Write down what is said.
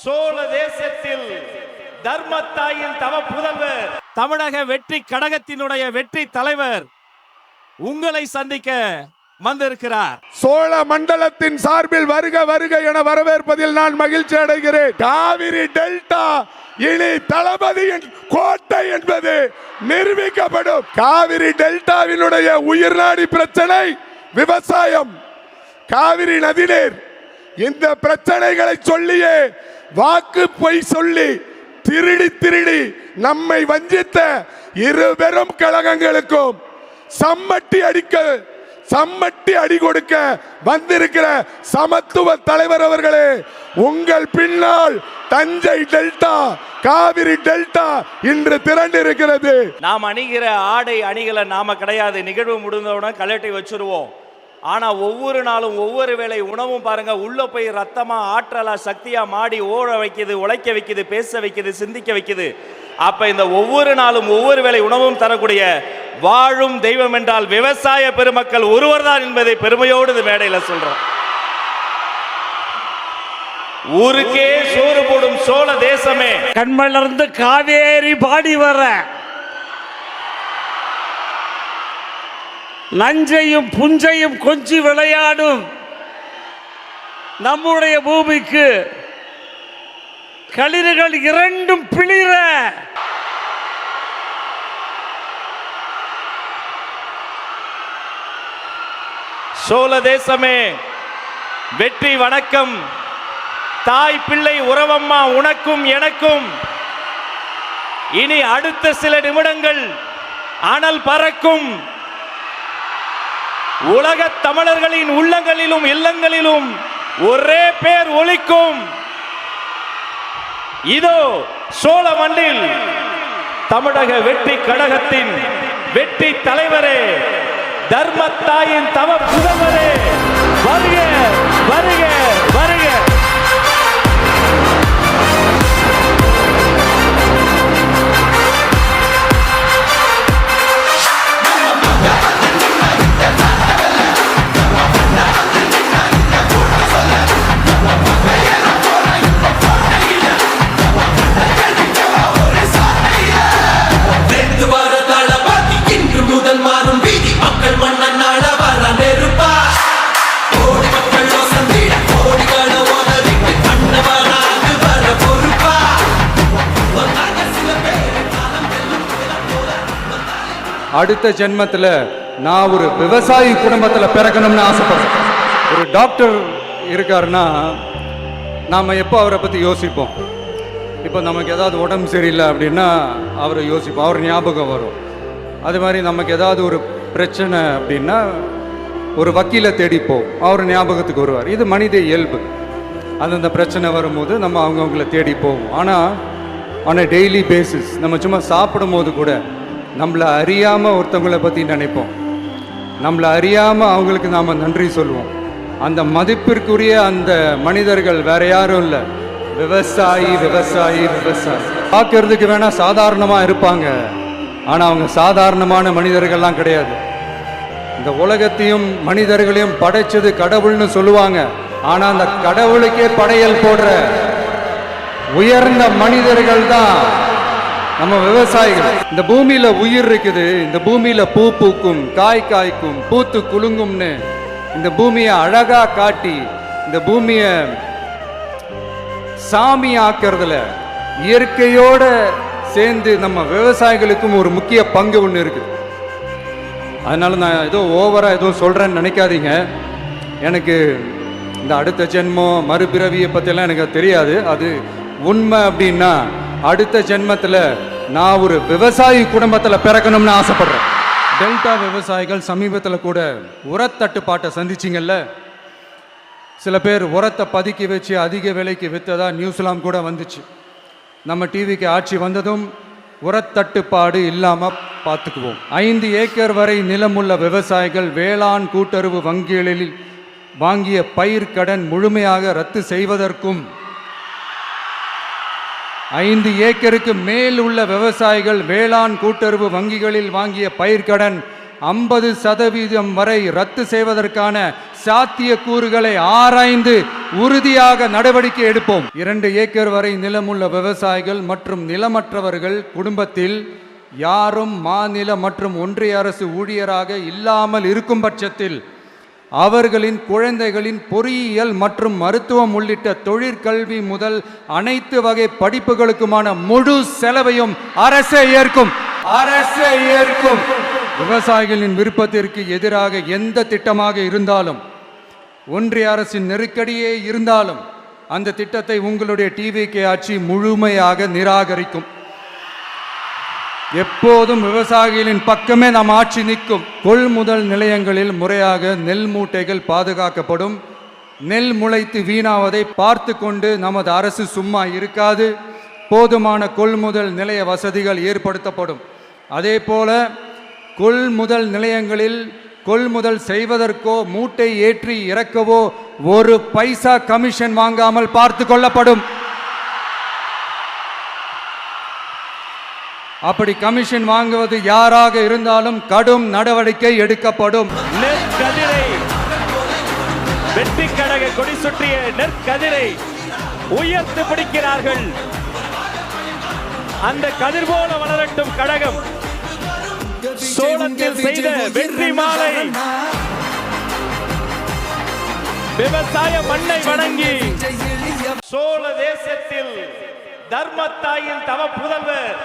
சோழ தேசத்தில் தர்மத்தாயின் தவ புதல்வர், தமிழக வெற்றி கழகத்தினுடைய வெற்றி தலைவர் உங்களை சந்திக்க வந்திருக்கிறார். சோழ மண்டலத்தின் சார்பில் வருக வருக என வரவேற்பதில் நான் மகிழ்ச்சி அடைகிறேன். காவிரி டெல்டா இனி தளபதியின் கோட்டை என்பது நிரூபிக்கப்படும். காவிரி டெல்டாவினுடைய உயிர்நாடி பிரச்சனை விவசாயம், காவிரி நதிநீர். இந்த பிரச்சனைகளை சொல்லியே வாக்கு பொய் சொல்லி திருடி திருடி நம்மை வஞ்சித்த இரு பெரும் கழகங்களுக்கும் சம்மட்டி அடி கொடுக்க வந்திருக்கிற சமத்துவ தலைவர் அவர்களே, உங்கள் பின்னால் தஞ்சை டெல்டா, காவிரி டெல்டா இன்று திரண்டு இருக்கிறது. நாம் அணிகிற ஆடை அணிகளை நாம கிடையாது. நிகழ்வு முடிந்தவுடன் கலட்டி வச்சிருவோம். ஆனா ஒவ்வொரு நாளும் ஒவ்வொரு வேளை உணவும் பாருங்க, உள்ள போய் ரத்தமா ஆற்றலா சக்தியா மாடி ஓட வைக்குது, உழைக்க வைக்குது, பேச வைக்குது, சிந்திக்க வைக்குது. அப்ப இந்த ஒவ்வொரு நாளும் ஒவ்வொரு வேளை உணவும் தரக்கூடிய வாழும் தெய்வம் என்றால் விவசாய பெருமக்கள் ஒருவர் தான் என்பதை பெருமையோடு இந்த மேடையில சொல்றோம். ஊருக்கே சோறு போடும் சோழ தேசமே, கண்மலர்ந்து காவேரி பாடி வர நஞ்சையும் புஞ்சையும் கொஞ்சி விளையாடும் நம்முடைய பூமிக்கு களிர்கள் இரண்டும் பிளிர சோழ தேசமே வெற்றி வணக்கம். தாய் பிள்ளை உறவம்மா உனக்கும் எனக்கும். இனி அடுத்த சில நிமிடங்கள் அனல் பறக்கும். உலக தமிழர்களின் உள்ளங்களிலும் இல்லங்களிலும் ஒரே பேர் ஒலிக்கும். இதோ சோழ மண்ணில் தமிழக வெற்றி கழகத்தின் வெற்றி தலைவரே, தர்மத்தாயின் தவ புதல்வரே, வருக வருக வருக. அடுத்த ஜென்மத்தில் நான் ஒரு விவசாயி குடும்பத்தில் பிறக்கணும்னு ஆசைப்படுறேன். ஒரு டாக்டர் இருக்காருன்னா நாம் எப்போ அவரை பற்றி யோசிப்போம்? இப்போ நமக்கு ஏதாவது உடம்பு சரியில்லை அப்படின்னா அவரை யோசிப்போம், அவர் ஞாபகம் வரும். அது மாதிரி நமக்கு ஏதாவது ஒரு பிரச்சனை அப்படின்னா ஒரு வக்கீலை தேடிப்போம், அவர் ஞாபகத்துக்கு வருவார். இது மனித இயல்பு. அந்தந்த பிரச்சனை வரும்போது நம்ம அவங்கவுங்கள தேடி போவோம். ஆனால் ஆன் அ டெய்லி பேசிஸ் நம்ம சும்மா சாப்பிடும் போது கூட நம்மளை அறியாமல் ஒருத்தவங்களை பற்றி நினைப்போம். நம்மளை அறியாமல் அவங்களுக்கு நாம் நன்றி சொல்லுவோம். அந்த மதிப்பிற்குரிய அந்த மனிதர்கள் வேற யாரும் இல்லை, விவசாயி விவசாயி விவசாயி. பார்க்கறதுக்கு வேணா சாதாரணமாக இருப்பாங்க, ஆனால் அவங்க சாதாரணமான மனிதர்கள்லாம் கிடையாது. இந்த உலகத்தையும் மனிதர்களையும் படைச்சது கடவுள்னு சொல்லுவாங்க. ஆனால் அந்த கடவுளுக்கே படையல் போடுற உயர்ந்த மனிதர்கள் தான் நம்ம விவசாயிகள். இந்த பூமியில உயிர் இருக்குது, இந்த பூமியில பூ பூக்கும், காய் காய்க்கும், பூத்து குலுங்கும்னு இந்த பூமியை அழகா காட்டி இந்த பூமியை சாமி ஆக்கிறதுல இயற்கையோட சேர்ந்து நம்ம விவசாயிகளுக்கும் ஒரு முக்கிய பங்கு ஒன்று இருக்கு. அதனால நான் ஏதோ ஓவரா ஏதோ சொல்றேன்னு நினைக்காதீங்க. எனக்கு இந்த அடுத்த ஜென்மம் மறுபிறவியை பற்றியெல்லாம் எனக்கு தெரியாது. அது உண்மை அப்படின்னா அடுத்த ஜென்மத்தில் நான் ஒரு விவசாயி குடும்பத்தில் பிறக்கணும்னு ஆசைப்படுறேன். டெல்டா விவசாயிகள் சமீபத்தில் கூட உரத்தட்டுப்பாட்டை சந்திச்சிங்கல்ல. சில பேர் உரத்தை பதுக்கி வச்சு அதிக விலைக்கு விற்றதா நியூஸ்லாம் கூட வந்துச்சு. நம்ம டிவிக்கு ஆட்சி வந்ததும் உரத்தட்டுப்பாடு இல்லாமல் பார்த்துக்குவோம். 5 ஏக்கர் வரை நிலமுள்ள விவசாயிகள் வேளாண் கூட்டுறவு வங்கிகளில் வாங்கிய பயிர் கடன் முழுமையாக ரத்து செய்வதற்கும் 5 ஏக்கருக்கு மேல் உள்ள விவசாயிகள் வேளாண் கூட்டுறவு வங்கிகளில் வாங்கிய பயிர்க்கடன் 50% வரை ரத்து செய்வதற்கான சாத்தியக்கூறுகளை ஆராய்ந்து உறுதியாக நடவடிக்கை எடுப்போம். 2 ஏக்கர் வரை நிலமுள்ள விவசாயிகள் மற்றும் நிலமற்றவர்கள் குடும்பத்தில் யாரும் மாநில மற்றும் ஒன்றிய அரசு ஊழியராக இல்லாமல் இருக்கும் பட்சத்தில் அவர்களின் குழந்தைகளின் பொறியியல் மற்றும் மருத்துவம் உள்ளிட்ட தொழிற்கல்வி முதல் அனைத்து வகை படிப்புகளுக்குமான முழு செலவையும் அரசே ஏற்கும். அரசே ஏற்கும். விவசாயிகளின் விருப்பத்திற்கு எதிராக எந்த திட்டமாக இருந்தாலும், ஒன்றிய அரசின் நெருக்கடியே இருந்தாலும் அந்த திட்டத்தை உங்களுடைய டிவிகே ஆட்சி முழுமையாக நிராகரிக்கும். எப்போதும் விவசாயிகளின் பக்கமே நம் ஆட்சி நிற்கும். கொள்முதல் நிலையங்களில் முறையாக நெல் மூட்டைகள் பாதுகாக்கப்படும். நெல் முளைத்து வீணாவதை பார்த்து கொண்டு நமது அரசு சும்மா இருக்காது. போதுமான கொள்முதல் நிலைய வசதிகள் ஏற்படுத்தப்படும். அதே போல கொள்முதல் நிலையங்களில் கொள்முதல் செய்வதற்கோ மூட்டை ஏற்றி இறக்கவோ 1 பைசா கமிஷன் வாங்காமல் பார்த்து கொள்ளப்படும். அப்படி கமிஷன் வாங்குவது யாராக இருந்தாலும் கடும் நடவடிக்கை எடுக்கப்படும். நெற்கதிரை வெற்றி கழக கொடி சுற்றிய நெற்கதிரை உயர்த்து பிடிக்கிறார்கள். அந்த கதிர் போல வளரட்டும் கழகம். சோளத்தில் செய்த வெற்றி மாலை விவசாய மண்ணை வணங்கி சோழ தேசத்தில் தர்மத்தாயின் தவ புதல்வர்